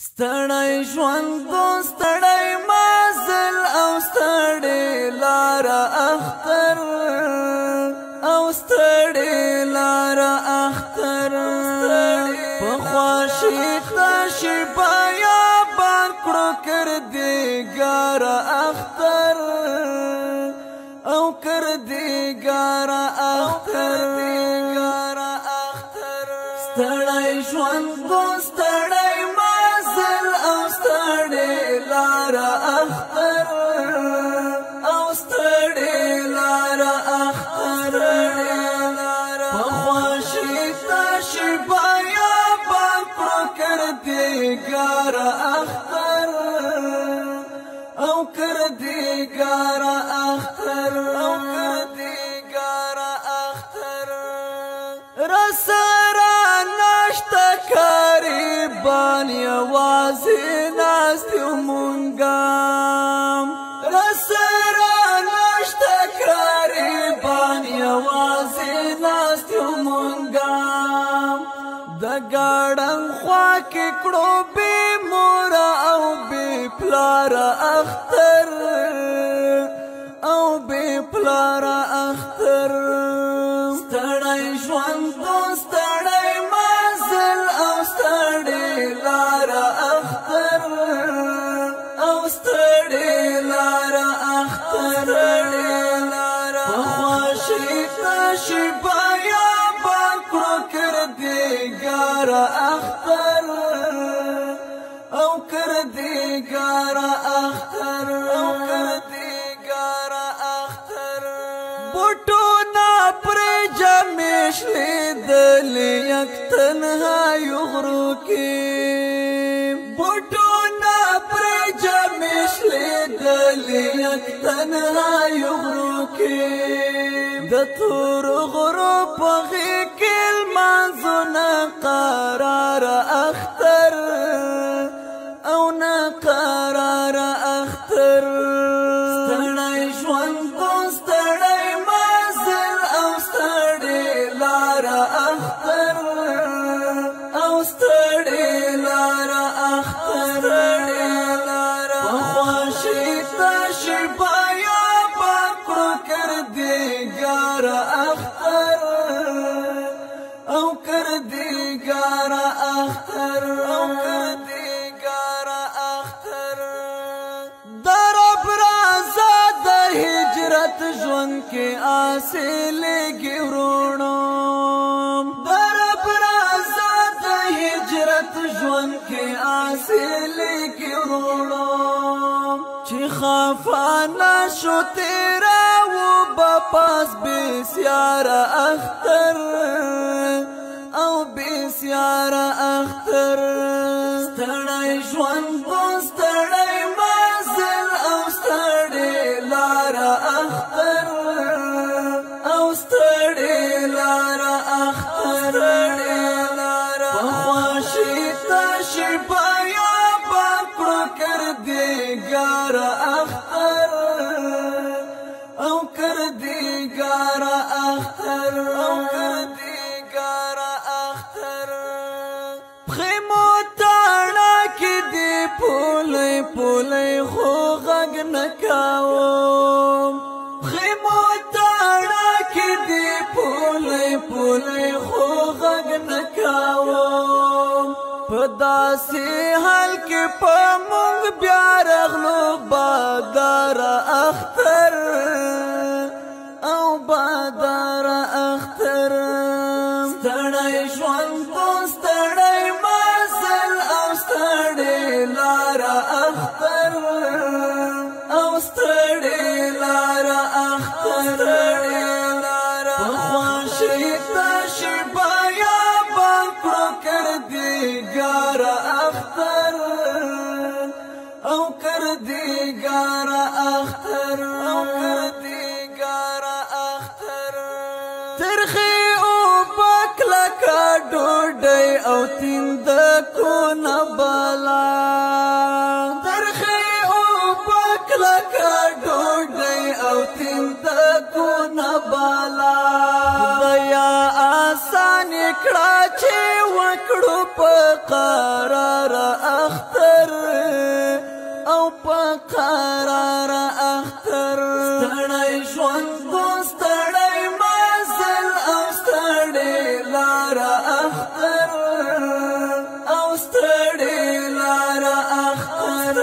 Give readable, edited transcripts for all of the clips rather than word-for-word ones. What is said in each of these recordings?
ستړی ژوند ستړی مزل او ستړی لار اختر او ستړی لار اختر په خواشي تشي بیا باکړو کردګار اختر او کردګار اختر ستړی ژوند ستړی لار اختر او ستړی لار اختر په خواشي تشي بیا باکړو کردګار اختر او کردګار اختر رسرا نشته قریبان یوازې ناستو مونږام رسرا نشته قریبان یوازې ناستو مونږام د ګاډن خوا کې کړو بې مور او بې پلار اختر او بې پلار اختر ستړی ژوند ستړی مزل او ستړی لار اختر او ستړی لار اختر په خواشي تشي بیا باکړو کردګار اختر او کردګار اختر بوټونه پر جمیش لیدل یک تنهای غرو کې بوټونه پر جمیش لیدل یک تنهای غرو کې د تور غرو په غېږ کې لمانځونه قرار اختر او نه قرار اختر ستړی ژوند ستړی مزل او ستړی لار اختر او ستړی لار اختر په خواشي تشي بیا باکړو کردګار اختر او کردګار اختر ژوند کې آسې لګي ورونو درب رازه د هجرت ژوند کې آسې لګي ورونو چې خفا نشو تیرا و بپاس بسیار اختر او بسیار اختر ستړی ژوند ستړی مزل او ستړی لار اختر او ستړی لار اختر په خواشي تشي بیا باکړو کردګار اختر او کردګار اختر پخیمو تاړه کې دی پولې پولې خو غږ نه کاوم پخیمو تاړه کې دی پولې پولې خو غږ نه کاوم په داسې حال کې په مونږ بیا رغلو بادار اختر او بادار اختر ستړی ژوند ستړی مزل او ستړی لار اختر او ستړی لار اختر په خواشي تشي بیا باکړو کردګار اختر او کردګار اختر ترخی او بکلکا ډوډۍ او تیند کو نه بالا ترخی او بکلکا ډوډۍ او تیند کو نه بالا خدایا آسان کړه چې وکړه کړو په قرار اختر او په قرار اختر ستړی ژوند ستړی مزل او ستړی لار اختر او ستړی لار اختر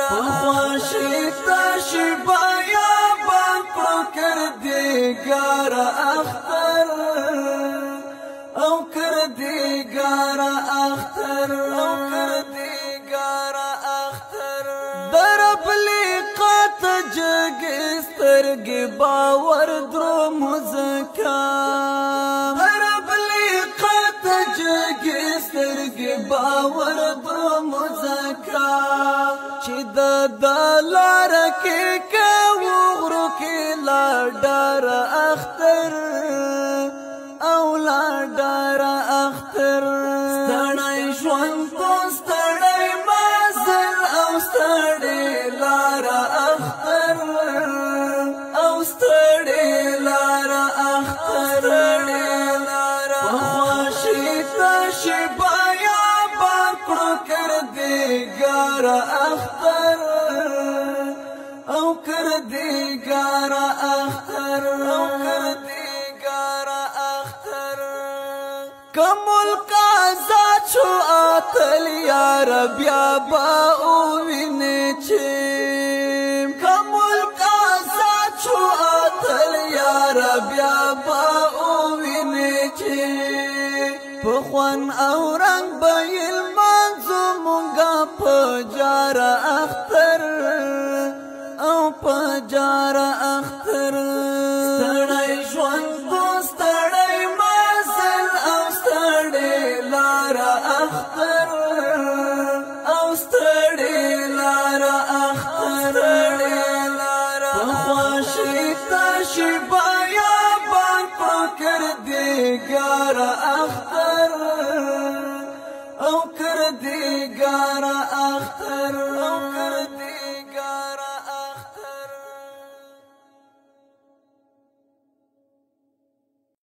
په خواشي تشي بایا باکړو کردګار اختر او کردګار اختر او کردګار اختر درب لقات جگ سترګې باور درو مزکا درب لقات جگ سترګې باور درو مزکا چې د دلار کې کوغرو کې لا ډار اختر او لا ډار اختر ستړی ژوند ستړی مزل او ستړی لار اختر او ستړی لار اختر په خواشي تشي بایا باکړو کردګار اختر او کردګار اختر او کردګار اختر کمل قازات شو اتل یار بیا با اوینه چیم کمل قازات شو اتل یار بیا با اوینه چیم پخوان او رنگ بیل منزو مونگا پجار اختر او پجار اختر ستړی ژوند ستړی مزل او ستړی لار اختر او ستړی لار اختر په خواشي تشي